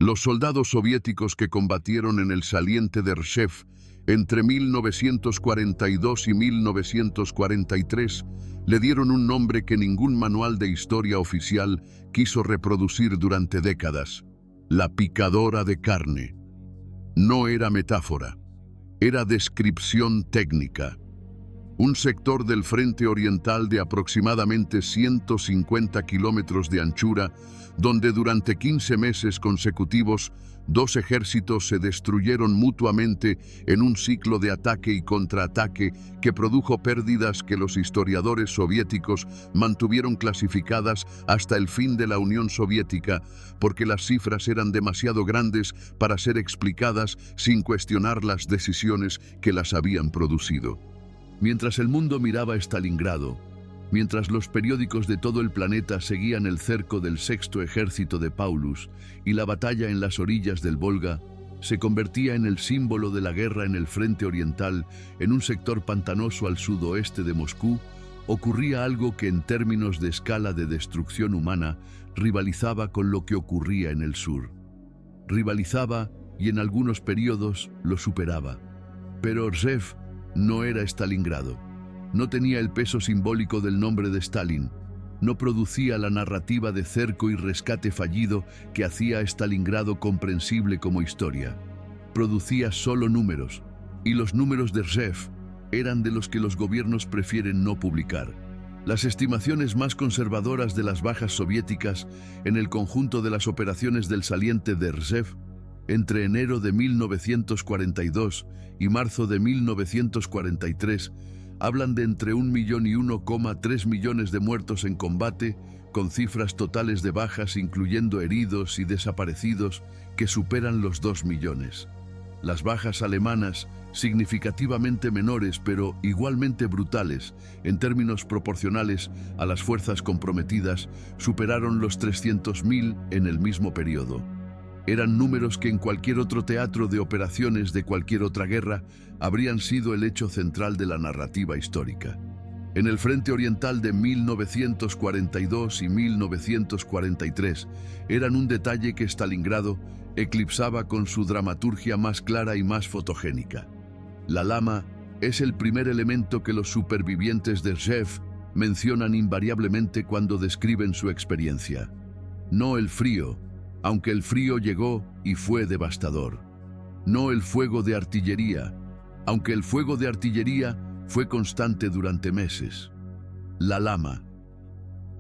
Los soldados soviéticos que combatieron en el saliente de Rzev entre 1942 y 1943 le dieron un nombre que ningún manual de historia oficial quiso reproducir durante décadas: la picadora de carne. No era metáfora, era descripción técnica. Un sector del frente oriental de aproximadamente 150 kilómetros de anchura, donde durante 15 meses consecutivos dos ejércitos se destruyeron mutuamente en un ciclo de ataque y contraataque que produjo pérdidas que los historiadores soviéticos mantuvieron clasificadas hasta el fin de la Unión Soviética, porque las cifras eran demasiado grandes para ser explicadas sin cuestionar las decisiones que las habían producido. Mientras el mundo miraba Stalingrado, mientras los periódicos de todo el planeta seguían el cerco del sexto ejército de Paulus y la batalla en las orillas del Volga se convertía en el símbolo de la guerra en el frente oriental, en un sector pantanoso al sudoeste de Moscú, ocurría algo que en términos de escala de destrucción humana rivalizaba con lo que ocurría en el sur. Rivalizaba y en algunos periodos lo superaba. Pero Rzev no era Stalingrado. No tenía el peso simbólico del nombre de Stalin. No producía la narrativa de cerco y rescate fallido que hacía a Stalingrado comprensible como historia. Producía solo números, y los números de Rzev eran de los que los gobiernos prefieren no publicar. Las estimaciones más conservadoras de las bajas soviéticas en el conjunto de las operaciones del saliente de Rzev entre enero de 1942 y marzo de 1943 hablan de entre 1 millón y 1,3 millones de muertos en combate, con cifras totales de bajas incluyendo heridos y desaparecidos que superan los 2 millones. Las bajas alemanas, significativamente menores pero igualmente brutales en términos proporcionales a las fuerzas comprometidas, superaron los 300.000 en el mismo periodo. Eran números que en cualquier otro teatro de operaciones de cualquier otra guerra habrían sido el hecho central de la narrativa histórica. En el frente oriental de 1942 y 1943 eran un detalle que Stalingrado eclipsaba con su dramaturgia más clara y más fotogénica. La lama es el primer elemento que los supervivientes de Rzev mencionan invariablemente cuando describen su experiencia. No el frío, aunque el frío llegó y fue devastador. No el fuego de artillería, aunque el fuego de artillería fue constante durante meses. La lama.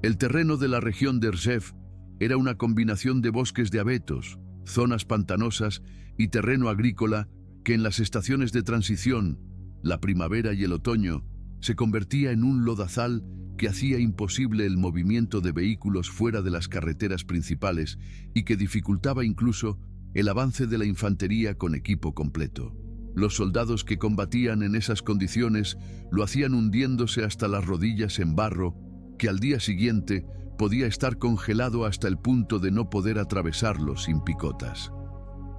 El terreno de la región de Rzev era una combinación de bosques de abetos, zonas pantanosas y terreno agrícola que en las estaciones de transición, la primavera y el otoño, se convertía en un lodazal que hacía imposible el movimiento de vehículos fuera de las carreteras principales y que dificultaba incluso el avance de la infantería con equipo completo. Los soldados que combatían en esas condiciones lo hacían hundiéndose hasta las rodillas en barro, que al día siguiente podía estar congelado hasta el punto de no poder atravesarlo sin picotas.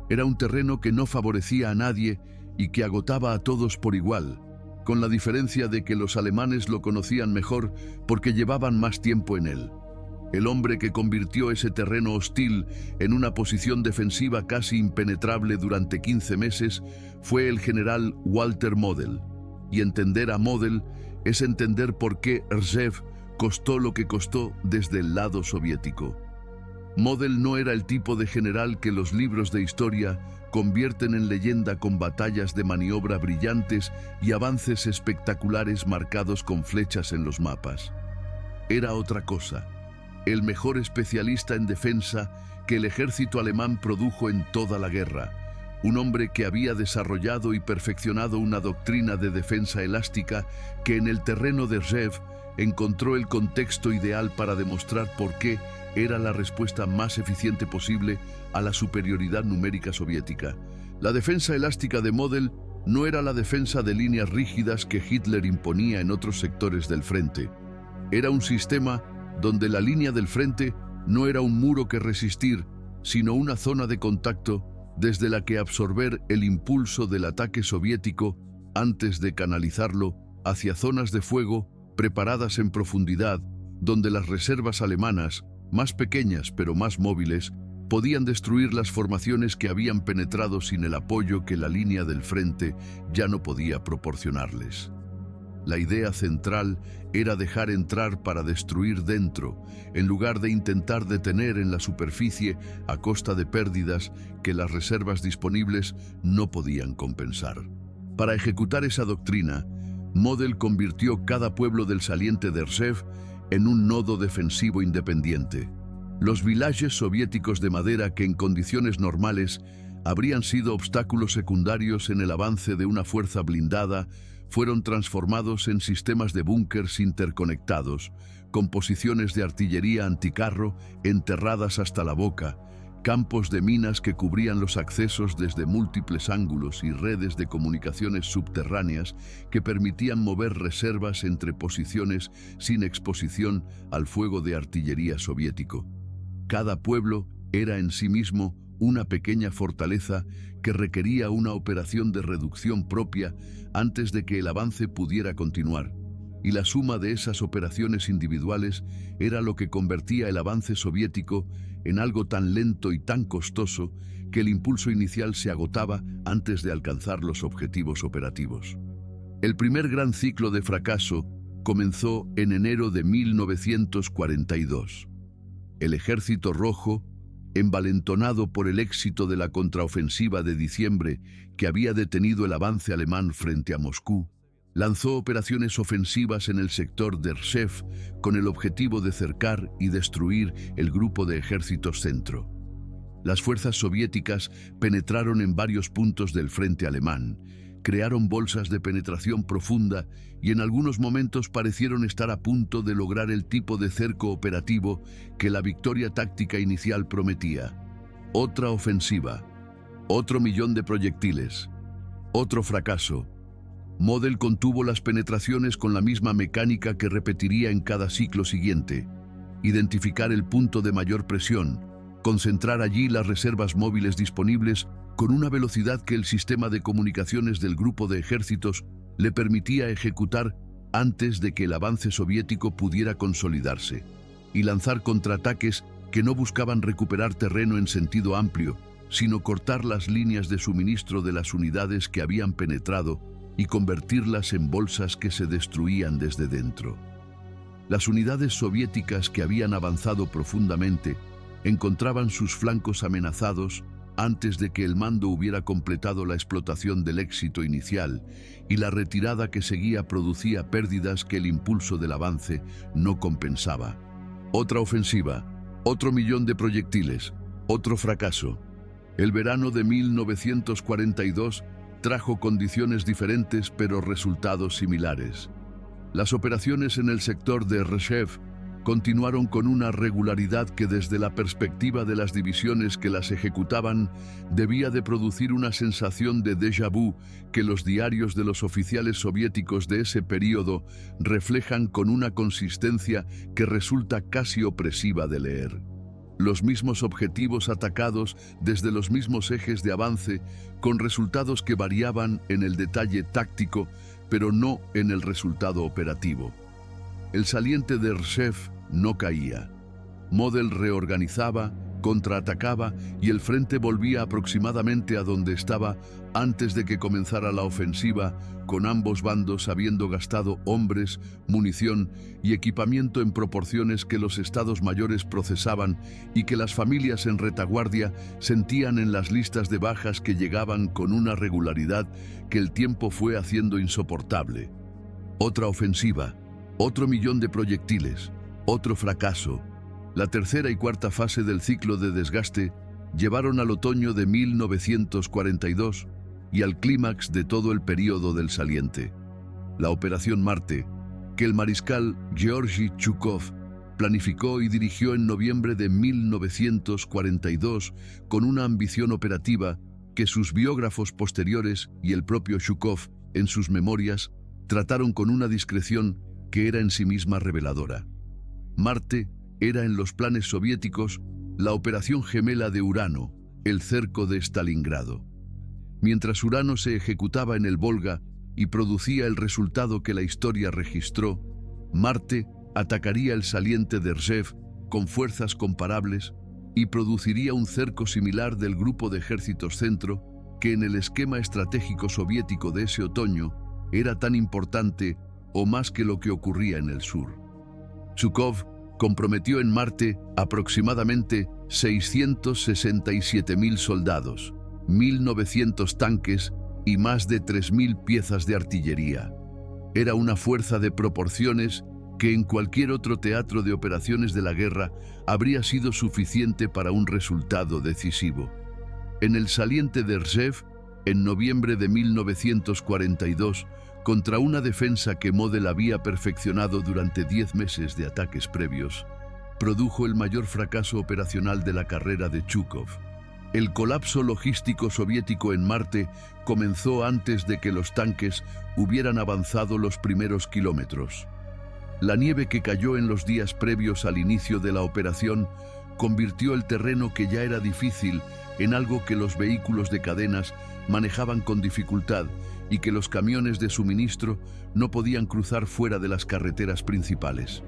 Era un terreno que no favorecía a nadie y que agotaba a todos por igual, con la diferencia de que los alemanes lo conocían mejor porque llevaban más tiempo en él. El hombre que convirtió ese terreno hostil en una posición defensiva casi impenetrable durante 15 meses fue el general Walter Model. Y entender a Model es entender por qué Rzev costó lo que costó desde el lado soviético. Model no era el tipo de general que los libros de historia convierten en leyenda con batallas de maniobra brillantes y avances espectaculares marcados con flechas en los mapas. Era otra cosa, el mejor especialista en defensa que el ejército alemán produjo en toda la guerra, un hombre que había desarrollado y perfeccionado una doctrina de defensa elástica que en el terreno de Rzev encontró el contexto ideal para demostrar por qué era la respuesta más eficiente posible a la superioridad numérica soviética. La defensa elástica de Model no era la defensa de líneas rígidas que Hitler imponía en otros sectores del frente. Era un sistema donde la línea del frente no era un muro que resistir, sino una zona de contacto desde la que absorber el impulso del ataque soviético antes de canalizarlo hacia zonas de fuego preparadas en profundidad, donde las reservas alemanas, más pequeñas pero más móviles, podían destruir las formaciones que habían penetrado sin el apoyo que la línea del frente ya no podía proporcionarles. La idea central era dejar entrar para destruir dentro, en lugar de intentar detener en la superficie a costa de pérdidas que las reservas disponibles no podían compensar. Para ejecutar esa doctrina, Model convirtió cada pueblo del saliente de Rzhev en un nodo defensivo independiente. Los villages soviéticos de madera que en condiciones normales habrían sido obstáculos secundarios en el avance de una fuerza blindada fueron transformados en sistemas de búnkers interconectados, con posiciones de artillería anticarro enterradas hasta la boca, campos de minas que cubrían los accesos desde múltiples ángulos y redes de comunicaciones subterráneas que permitían mover reservas entre posiciones sin exposición al fuego de artillería soviético. Cada pueblo era en sí mismo una pequeña fortaleza que requería una operación de reducción propia antes de que el avance pudiera continuar, y la suma de esas operaciones individuales era lo que convertía el avance soviético en algo tan lento y tan costoso que el impulso inicial se agotaba antes de alcanzar los objetivos operativos. El primer gran ciclo de fracaso comenzó en enero de 1942. El Ejército Rojo, envalentonado por el éxito de la contraofensiva de diciembre que había detenido el avance alemán frente a Moscú, lanzó operaciones ofensivas en el sector de Rzhev con el objetivo de cercar y destruir el grupo de ejércitos centro. Las fuerzas soviéticas penetraron en varios puntos del frente alemán, crearon bolsas de penetración profunda y en algunos momentos parecieron estar a punto de lograr el tipo de cerco operativo que la victoria táctica inicial prometía. Otra ofensiva, otro millón de proyectiles, otro fracaso. Model contuvo las penetraciones con la misma mecánica que repetiría en cada ciclo siguiente: identificar el punto de mayor presión, concentrar allí las reservas móviles disponibles con una velocidad que el sistema de comunicaciones del grupo de ejércitos le permitía ejecutar antes de que el avance soviético pudiera consolidarse, y lanzar contraataques que no buscaban recuperar terreno en sentido amplio, sino cortar las líneas de suministro de las unidades que habían penetrado y convertirlas en bolsas que se destruían desde dentro. Las unidades soviéticas que habían avanzado profundamente encontraban sus flancos amenazados antes de que el mando hubiera completado la explotación del éxito inicial, y la retirada que seguía producía pérdidas que el impulso del avance no compensaba. Otra ofensiva, otro millón de proyectiles, otro fracaso. El verano de 1942 trajo condiciones diferentes pero resultados similares. Las operaciones en el sector de Rzhev continuaron con una regularidad que desde la perspectiva de las divisiones que las ejecutaban debía de producir una sensación de déjà vu que los diarios de los oficiales soviéticos de ese período reflejan con una consistencia que resulta casi opresiva de leer. Los mismos objetivos atacados desde los mismos ejes de avance, con resultados que variaban en el detalle táctico, pero no en el resultado operativo. El saliente de Rzhev no caía. Model reorganizaba, contraatacaba y el frente volvía aproximadamente a donde estaba antes de que comenzara la ofensiva, con ambos bandos habiendo gastado hombres, munición y equipamiento en proporciones que los estados mayores procesaban y que las familias en retaguardia sentían en las listas de bajas que llegaban con una regularidad que el tiempo fue haciendo insoportable. Otra ofensiva, otro millón de proyectiles, otro fracaso. La tercera y cuarta fase del ciclo de desgaste llevaron al otoño de 1942 y al clímax de todo el período del saliente. La Operación Marte, que el mariscal Georgy Chukov planificó y dirigió en noviembre de 1942 con una ambición operativa que sus biógrafos posteriores y el propio Chukov en sus memorias trataron con una discreción que era en sí misma reveladora. Marte era en los planes soviéticos la operación gemela de Urano, el cerco de Stalingrado. Mientras Urano se ejecutaba en el Volga y producía el resultado que la historia registró, Marte atacaría el saliente de Rzhev con fuerzas comparables, y produciría un cerco similar del Grupo de Ejércitos Centro, que en el esquema estratégico soviético de ese otoño era tan importante o más que lo que ocurría en el sur. Zhukov comprometió en Marte aproximadamente 667.000 soldados, 1.900 tanques y más de 3.000 piezas de artillería. Era una fuerza de proporciones que en cualquier otro teatro de operaciones de la guerra habría sido suficiente para un resultado decisivo. En el saliente de Rzhev, en noviembre de 1942, contra una defensa que Model había perfeccionado durante 10 meses de ataques previos, produjo el mayor fracaso operacional de la carrera de Zhukov. El colapso logístico soviético en Marte comenzó antes de que los tanques hubieran avanzado los primeros kilómetros. La nieve que cayó en los días previos al inicio de la operación convirtió el terreno que ya era difícil en algo que los vehículos de cadenas manejaban con dificultad y que los camiones de suministro no podían cruzar fuera de las carreteras principales.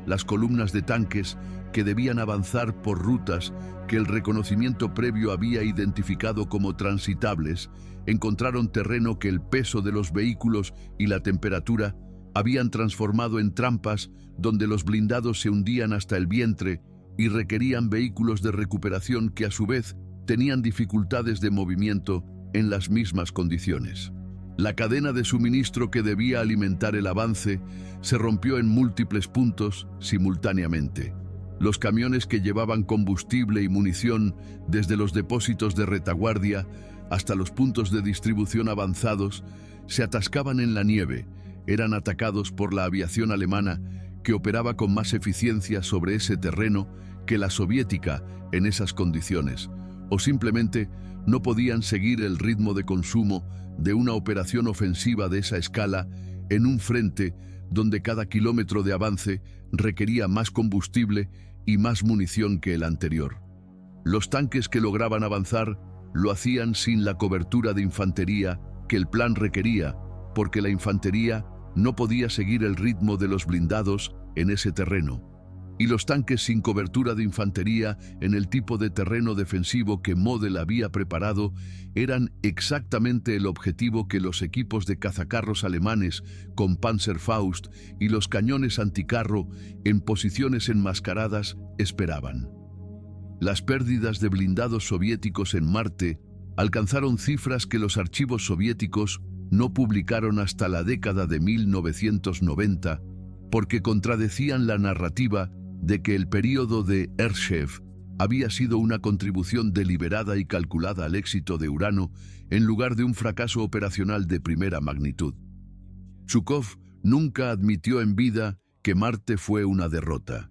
Las columnas de tanques, que debían avanzar por rutas que el reconocimiento previo había identificado como transitables, encontraron terreno que el peso de los vehículos y la temperatura habían transformado en trampas donde los blindados se hundían hasta el vientre y requerían vehículos de recuperación que a su vez tenían dificultades de movimiento en las mismas condiciones. La cadena de suministro que debía alimentar el avance se rompió en múltiples puntos simultáneamente. Los camiones que llevaban combustible y munición desde los depósitos de retaguardia hasta los puntos de distribución avanzados se atascaban en la nieve, eran atacados por la aviación alemana que operaba con más eficiencia sobre ese terreno que la soviética en esas condiciones, o simplemente no podían seguir el ritmo de consumo de una operación ofensiva de esa escala en un frente donde cada kilómetro de avance requería más combustible y más munición que el anterior. Los tanques que lograban avanzar lo hacían sin la cobertura de infantería que el plan requería, porque la infantería no podía seguir el ritmo de los blindados en ese terreno. Y los tanques sin cobertura de infantería en el tipo de terreno defensivo que Model había preparado eran exactamente el objetivo que los equipos de cazacarros alemanes con Panzerfaust y los cañones anticarro en posiciones enmascaradas esperaban. Las pérdidas de blindados soviéticos en Marte alcanzaron cifras que los archivos soviéticos no publicaron hasta la década de 1990 porque contradecían la narrativa de que el período de Rzhev había sido una contribución deliberada y calculada al éxito de Urano en lugar de un fracaso operacional de primera magnitud. Zhukov nunca admitió en vida que Marte fue una derrota.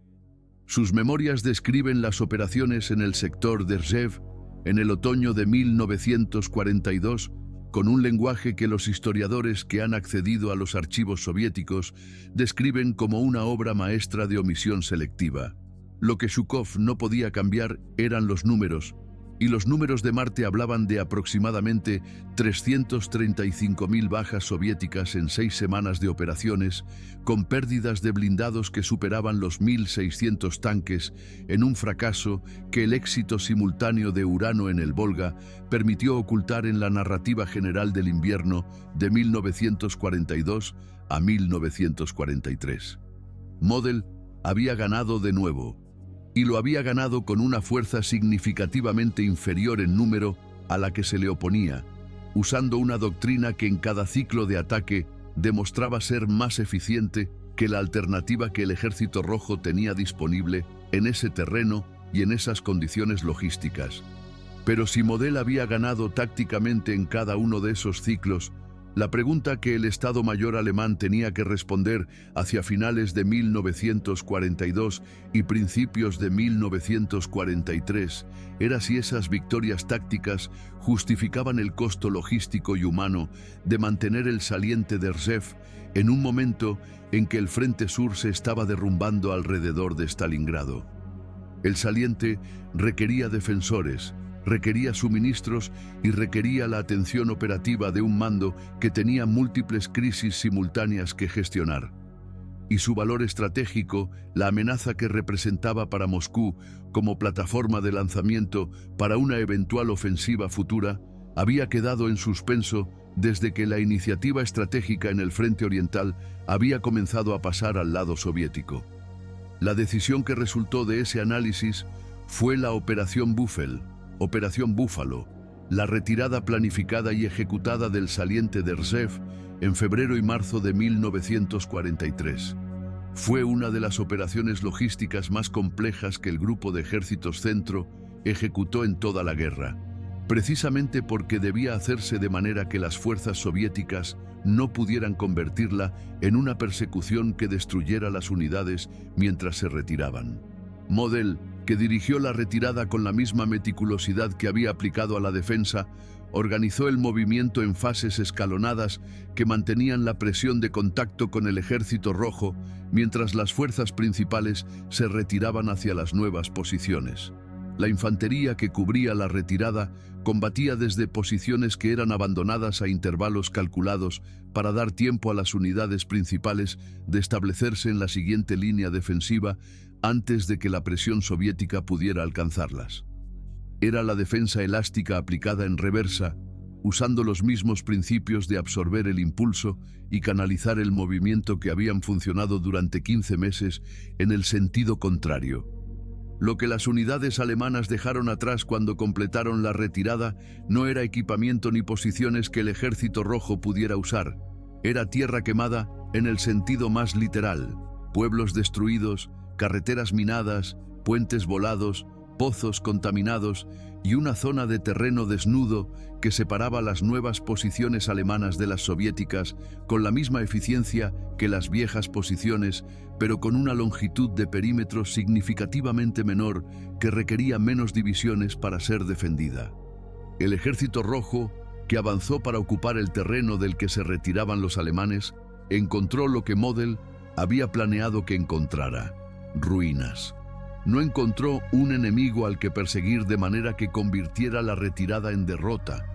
Sus memorias describen las operaciones en el sector de Rzhev en el otoño de 1942 con un lenguaje que los historiadores que han accedido a los archivos soviéticos describen como una obra maestra de omisión selectiva. Lo que Zhukov no podía cambiar eran los números, y los números de Marte hablaban de aproximadamente 335.000 bajas soviéticas en 6 semanas de operaciones, con pérdidas de blindados que superaban los 1.600 tanques, en un fracaso que el éxito simultáneo de Urano en el Volga permitió ocultar en la narrativa general del invierno de 1942 a 1943. Model había ganado de nuevo, y lo había ganado con una fuerza significativamente inferior en número a la que se le oponía, usando una doctrina que en cada ciclo de ataque demostraba ser más eficiente que la alternativa que el Ejército Rojo tenía disponible en ese terreno y en esas condiciones logísticas. Pero si Model había ganado tácticamente en cada uno de esos ciclos, la pregunta que el Estado Mayor alemán tenía que responder hacia finales de 1942 y principios de 1943 era si esas victorias tácticas justificaban el costo logístico y humano de mantener el saliente de Rzhev en un momento en que el frente sur se estaba derrumbando alrededor de Stalingrado. El saliente requería defensores, requería suministros y requería la atención operativa de un mando que tenía múltiples crisis simultáneas que gestionar. y su valor estratégico, la amenaza que representaba para Moscú como plataforma de lanzamiento para una eventual ofensiva futura, había quedado en suspenso desde que la iniciativa estratégica en el frente oriental había comenzado a pasar al lado soviético. La decisión que resultó de ese análisis fue la Operación Búfalo, la retirada planificada y ejecutada del saliente de Rzhev en febrero y marzo de 1943. Fue una de las operaciones logísticas más complejas que el Grupo de Ejércitos Centro ejecutó en toda la guerra, precisamente porque debía hacerse de manera que las fuerzas soviéticas no pudieran convertirla en una persecución que destruyera las unidades mientras se retiraban. Model, que dirigió la retirada con la misma meticulosidad que había aplicado a la defensa, organizó el movimiento en fases escalonadas que mantenían la presión de contacto con el Ejército Rojo mientras las fuerzas principales se retiraban hacia las nuevas posiciones. La infantería que cubría la retirada combatía desde posiciones que eran abandonadas a intervalos calculados para dar tiempo a las unidades principales de establecerse en la siguiente línea defensiva antes de que la presión soviética pudiera alcanzarlas. Era la defensa elástica aplicada en reversa, usando los mismos principios de absorber el impulso y canalizar el movimiento que habían funcionado durante 15 meses en el sentido contrario. Lo que las unidades alemanas dejaron atrás cuando completaron la retirada no era equipamiento ni posiciones que el Ejército Rojo pudiera usar. Era tierra quemada en el sentido más literal, pueblos destruidos, carreteras minadas, puentes volados, pozos contaminados y una zona de terreno desnudo que separaba las nuevas posiciones alemanas de las soviéticas con la misma eficiencia que las viejas posiciones, pero con una longitud de perímetro significativamente menor que requería menos divisiones para ser defendida. El Ejército Rojo, que avanzó para ocupar el terreno del que se retiraban los alemanes, encontró lo que Model había planeado que encontrara: ruinas. No encontró un enemigo al que perseguir de manera que convirtiera la retirada en derrota.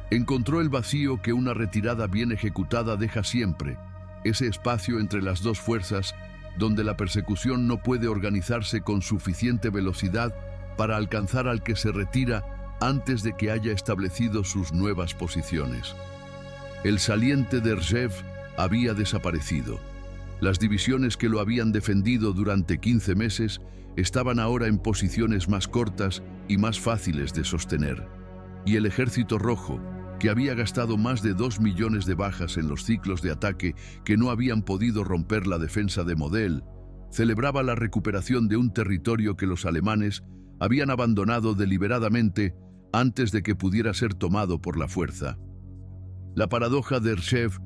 Encontró el vacío que una retirada bien ejecutada deja siempre, ese espacio entre las dos fuerzas donde la persecución no puede organizarse con suficiente velocidad para alcanzar al que se retira antes de que haya establecido sus nuevas posiciones. El saliente de Rzhev había desaparecido. Las divisiones que lo habían defendido durante 15 meses estaban ahora en posiciones más cortas y más fáciles de sostener. Y el Ejército Rojo, que había gastado más de 2 millones de bajas en los ciclos de ataque que no habían podido romper la defensa de Model, celebraba la recuperación de un territorio que los alemanes habían abandonado deliberadamente antes de que pudiera ser tomado por la fuerza. La paradoja de Rzhev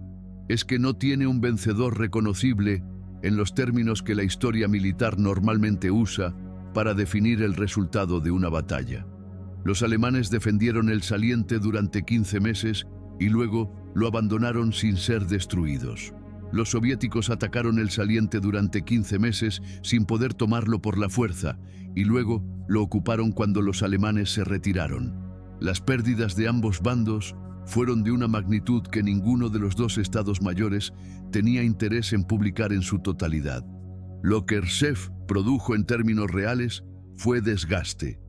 es que no tiene un vencedor reconocible en los términos que la historia militar normalmente usa para definir el resultado de una batalla. Los alemanes defendieron el saliente durante 15 meses y luego lo abandonaron sin ser destruidos. Los soviéticos atacaron el saliente durante 15 meses sin poder tomarlo por la fuerza y luego lo ocuparon cuando los alemanes se retiraron. Las pérdidas de ambos bandos fueron de una magnitud que ninguno de los dos estados mayores tenía interés en publicar en su totalidad. Lo que Rzhev produjo en términos reales fue desgaste.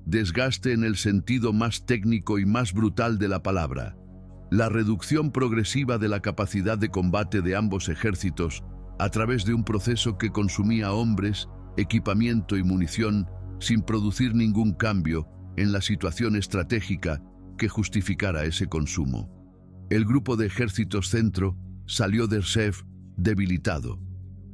Desgaste en el sentido más técnico y más brutal de la palabra. La reducción progresiva de la capacidad de combate de ambos ejércitos a través de un proceso que consumía hombres, equipamiento y munición sin producir ningún cambio en la situación estratégica que justificara ese consumo. El Grupo de Ejércitos Centro salió de Rzhev debilitado.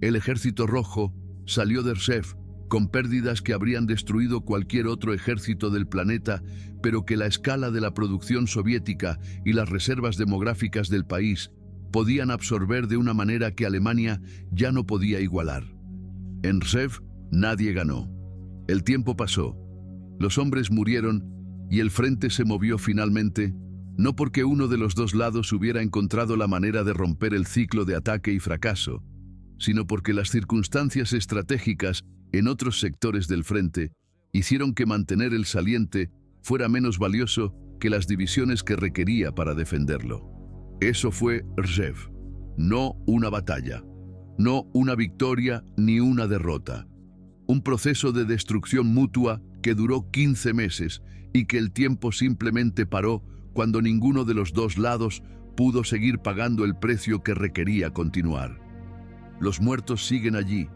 El Ejército Rojo salió de Rzhev con pérdidas que habrían destruido cualquier otro ejército del planeta, pero que la escala de la producción soviética y las reservas demográficas del país podían absorber de una manera que Alemania ya no podía igualar. En Rzhev nadie ganó. El tiempo pasó. Los hombres murieron y el frente se movió finalmente, no porque uno de los dos lados hubiera encontrado la manera de romper el ciclo de ataque y fracaso, sino porque las circunstancias estratégicas en otros sectores del frente hicieron que mantener el saliente fuera menos valioso que las divisiones que requería para defenderlo. Eso fue Rzhev, no una batalla. no una victoria ni una derrota. Un proceso de destrucción mutua que duró 15 meses y que el tiempo simplemente paró cuando ninguno de los dos lados pudo seguir pagando el precio que requería continuar. Los muertos siguen allí,